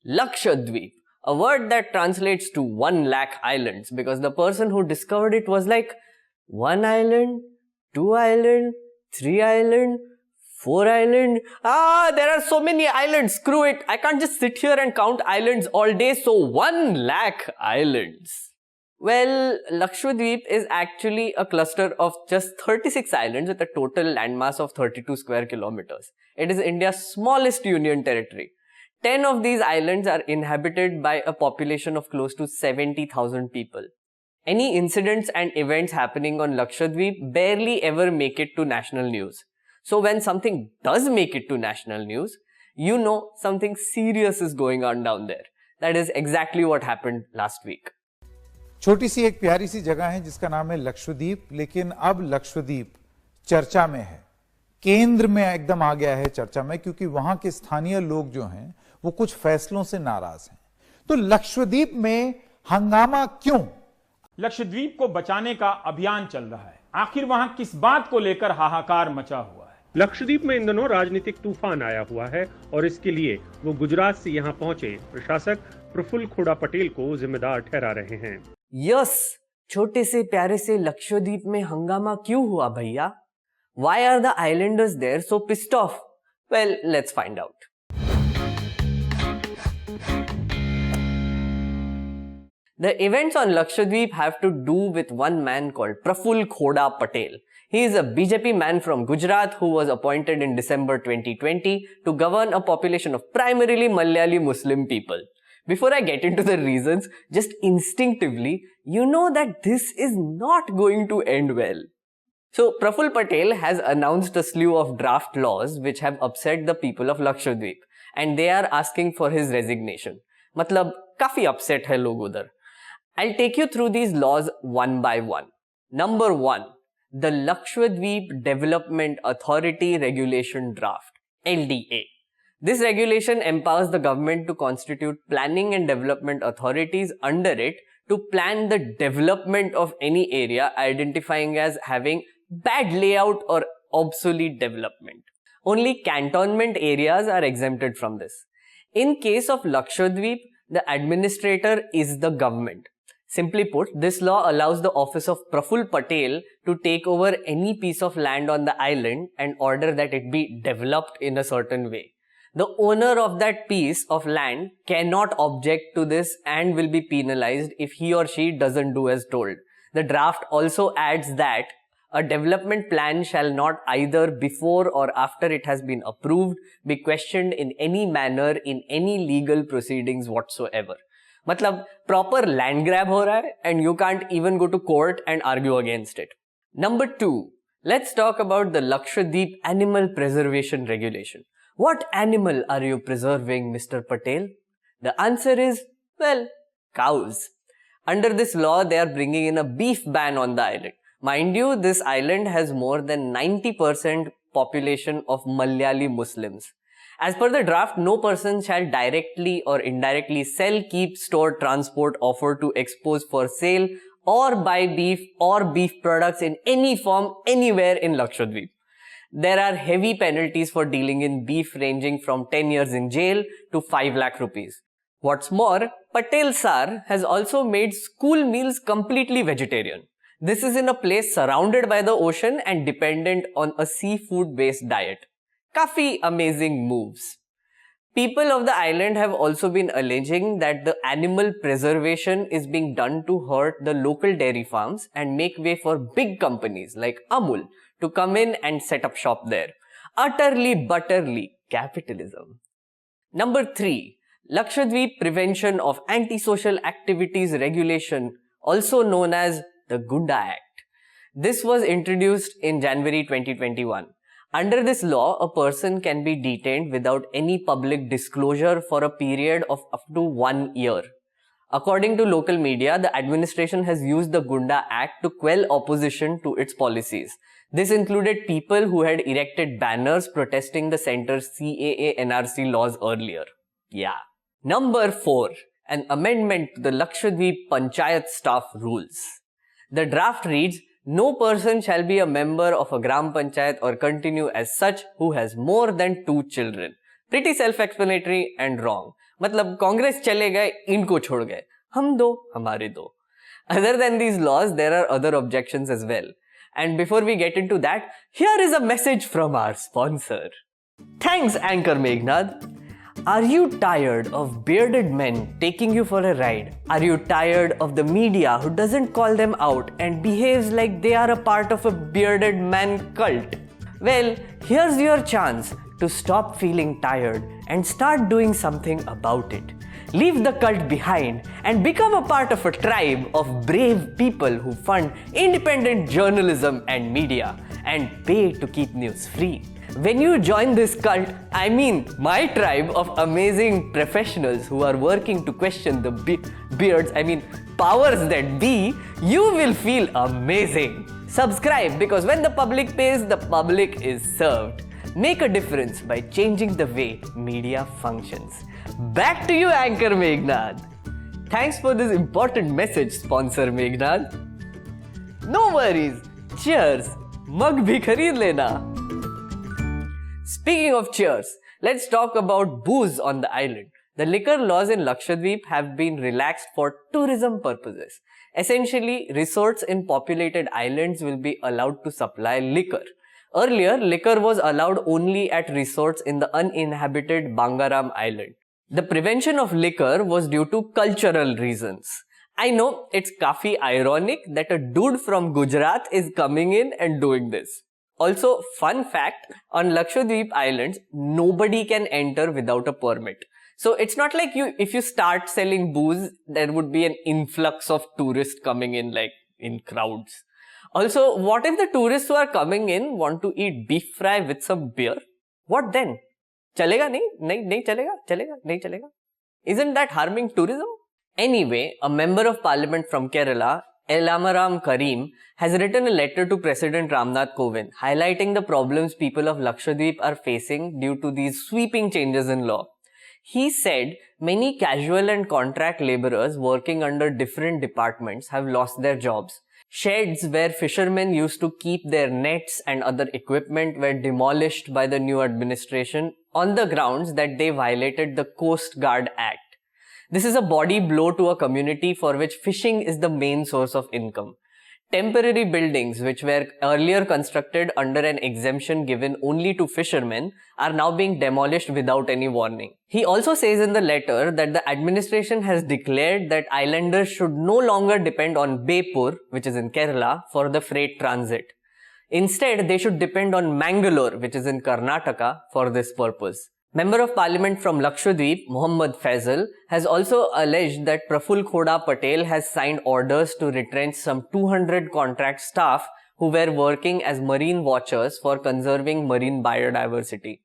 Lakshadweep, a word that translates to 1 lakh islands because the person who discovered it was like, 1 island, 2 island, 3 island, 4 island. There are so many islands, screw it. I can't just sit here and count islands all day, so 1 lakh islands. Well, Lakshadweep is actually a cluster of just 36 islands with a total landmass of 32 square kilometers. It is India's smallest union territory. 10 of these islands are inhabited by a population of close to 70,000 people. Any incidents and events happening on Lakshadweep barely ever make it to national news. So when something does make it to national news, you know something serious is going on down there. That is exactly what happened last week. छोटी सी एक प्यारी सी जगह है जिसका नाम है लक्षद्वीप, लेकिन अब लक्षद्वीप चर्चा में है, केंद्र में एकदम आ गया है चर्चा में, क्योंकि वहां के स्थानीय लोग जो हैं वो कुछ फैसलों से नाराज हैं। तो लक्षद्वीप में हंगामा क्यों? लक्षद्वीप को बचाने का अभियान चल रहा है। आखिर वहां किस बात को लेकर हाहाकार मचा हुआ है? लक्षद्वीप में इन दिनों राजनीतिक तूफान आया हुआ है और इसके लिए वो गुजरात से यहां पहुंचे प्रशासक प्रफुल्ल खोड़ा पटेल को जिम्मेदार ठहरा रहे हैं। यस, छोटे से प्यारे से लक्षद्वीप में हंगामा क्यों हुआ भैया? Why are the islanders there so pissed off? Well, let's find out. The events on Lakshadweep have to do with one man called Praful Khoda Patel. He is a BJP man from Gujarat who was appointed in December 2020 to govern a population of primarily Malayali Muslim people. Before I get into the reasons, just instinctively, you know that this is not going to end well. So, Praful Patel has announced a slew of draft laws which have upset the people of Lakshadweep, and they are asking for his resignation. मतलब काफी upset है लोग उधर. I'll take you through these laws one by one. Number 1, the Lakshadweep Development Authority Regulation Draft, LDA. This regulation empowers the government to constitute planning and development authorities under it to plan the development of any area identifying as having bad layout or obsolete development. Only cantonment areas are exempted from this. In case of Lakshadweep, the administrator is the government. Simply put, this law allows the office of Praful Patel to take over any piece of land on the island and order that it be developed in a certain way. The owner of that piece of land cannot object to this and will be penalized if he or she doesn't do as told. The draft also adds that a development plan shall not either before or after it has been approved be questioned in any manner in any legal proceedings whatsoever. मतलब proper land grab हो रहा है and you can't even go to court and argue against it. Number 2, let's talk about the Lakshadweep Animal Preservation Regulation. What animal are you preserving, Mr. Patel? The answer is, well, cows. Under this law, they are bringing in a beef ban on the island. Mind you, this island has more than 90% population of Malayali Muslims. As per the draft, no person shall directly or indirectly sell, keep, store, transport, offer to expose for sale or buy beef or beef products in any form anywhere in Lakshadweep. There are heavy penalties for dealing in beef ranging from 10 years in jail to 5 lakh rupees. What's more, Patel Sar has also made school meals completely vegetarian. This is in a place surrounded by the ocean and dependent on a seafood-based diet. Kafi amazing moves. People of the island have also been alleging that the animal preservation is being done to hurt the local dairy farms and make way for big companies like Amul to come in and set up shop there. Utterly butterly capitalism. Number 3, Lakshadweep Prevention of Antisocial Activities Regulation, also known as the Gunda Act. This was introduced in January 2021. Under this law, a person can be detained without any public disclosure for a period of up to 1 year. According to local media, the administration has used the Gunda Act to quell opposition to its policies. This included people who had erected banners protesting the centre's CAA NRC laws earlier. Yeah. Number 4, an amendment to the Lakshadweep Panchayat staff rules. The draft reads, no person shall be a member of a Gram Panchayat or continue as such who has more than 2 children. Pretty self-explanatory and wrong. मतलब कांग्रेस चले गए, इनको छोड़ गए, हम दो, हमारे दो. Other than these laws, there are other objections as well. And before we get into that, here is a message from our sponsor. Thanks, Anchor Meghnad. Are you tired of bearded men taking you for a ride? Are you tired of the media who doesn't call them out and behaves like they are a part of a bearded man cult? Well, here's your chance to stop feeling tired and start doing something about it. Leave the cult behind and become a part of a tribe of brave people who fund independent journalism and media and pay to keep news free. When you join this cult, I mean my tribe of amazing professionals who are working to question the powers that be, you will feel amazing. Subscribe, because when the public pays, the public is served. Make a difference by changing the way media functions. Back to you, Anchor Meghnad. Thanks for this important message, sponsor Meghnad. No worries. Cheers. Mug bhi khareed lena. Speaking of cheers, let's talk about booze on the island. The liquor laws in Lakshadweep have been relaxed for tourism purposes. Essentially, resorts in populated islands will be allowed to supply liquor. Earlier, liquor was allowed only at resorts in the uninhabited Bangaram Island. The prevention of liquor was due to cultural reasons. I know it's kafi ironic that a dude from Gujarat is coming in and doing this. Also, fun fact, on Lakshadweep Islands, nobody can enter without a permit. So it's not like if you start selling booze, there would be an influx of tourists coming in like in crowds. Also, what if the tourists who are coming in want to eat beef fry with some beer? What then? Chalega nahi? Nahi chalega? Chalega? Nahi chalega? Isn't that harming tourism? Anyway, a member of parliament from Kerala, Elamaram Karim, has written a letter to President Ramnath Kovind highlighting the problems people of Lakshadweep are facing due to these sweeping changes in law. He said many casual and contract laborers working under different departments have lost their jobs. Sheds where fishermen used to keep their nets and other equipment were demolished by the new administration on the grounds that they violated the Coast Guard Act. This is a body blow to a community for which fishing is the main source of income. Temporary buildings which were earlier constructed under an exemption given only to fishermen are now being demolished without any warning. He also says in the letter that the administration has declared that islanders should no longer depend on Bepur, which is in Kerala, for the freight transit. Instead, they should depend on Mangalore, which is in Karnataka, for this purpose. Member of Parliament from Lakshadweep, Mohammad Faisal, has also alleged that Praful Khoda Patel has signed orders to retrench some 200 contract staff who were working as marine watchers for conserving marine biodiversity.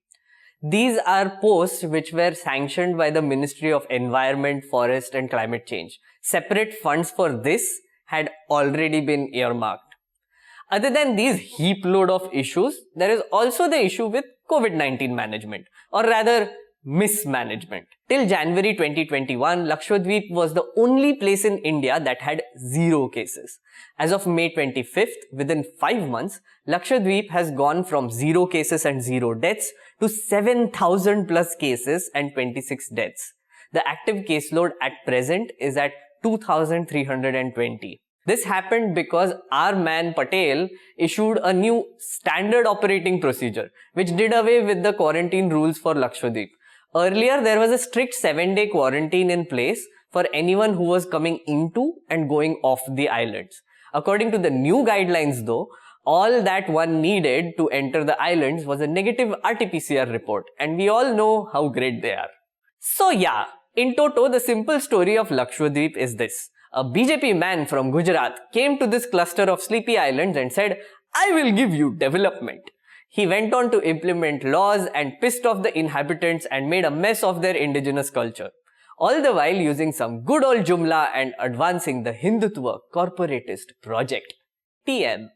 These are posts which were sanctioned by the Ministry of Environment, Forest and Climate Change. Separate funds for this had already been earmarked. Other than these heap load of issues, there is also the issue with COVID-19 management, or rather mismanagement. Till January 2021, Lakshadweep was the only place in India that had 0 cases. As of May 25th, within 5 months, Lakshadweep has gone from 0 cases and 0 deaths to 7,000 plus cases and 26 deaths. The active caseload at present is at 2,320. This happened because our man Patel issued a new standard operating procedure which did away with the quarantine rules for Lakshadweep. Earlier, there was a strict 7-day quarantine in place for anyone who was coming into and going off the islands. According to the new guidelines though, all that one needed to enter the islands was a negative RT-PCR report, and we all know how great they are. So yeah, in toto, the simple story of Lakshadweep is this. A BJP man from Gujarat came to this cluster of sleepy islands and said, "I will give you development." He went on to implement laws and pissed off the inhabitants and made a mess of their indigenous culture. All the while using some good old Jumla and advancing the Hindutva corporatist project. TM.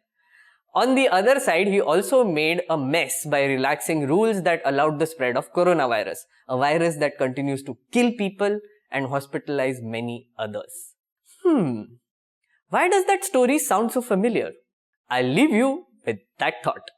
On the other side, he also made a mess by relaxing rules that allowed the spread of coronavirus, a virus that continues to kill people and hospitalize many others. Why does that story sound so familiar? I'll leave you with that thought.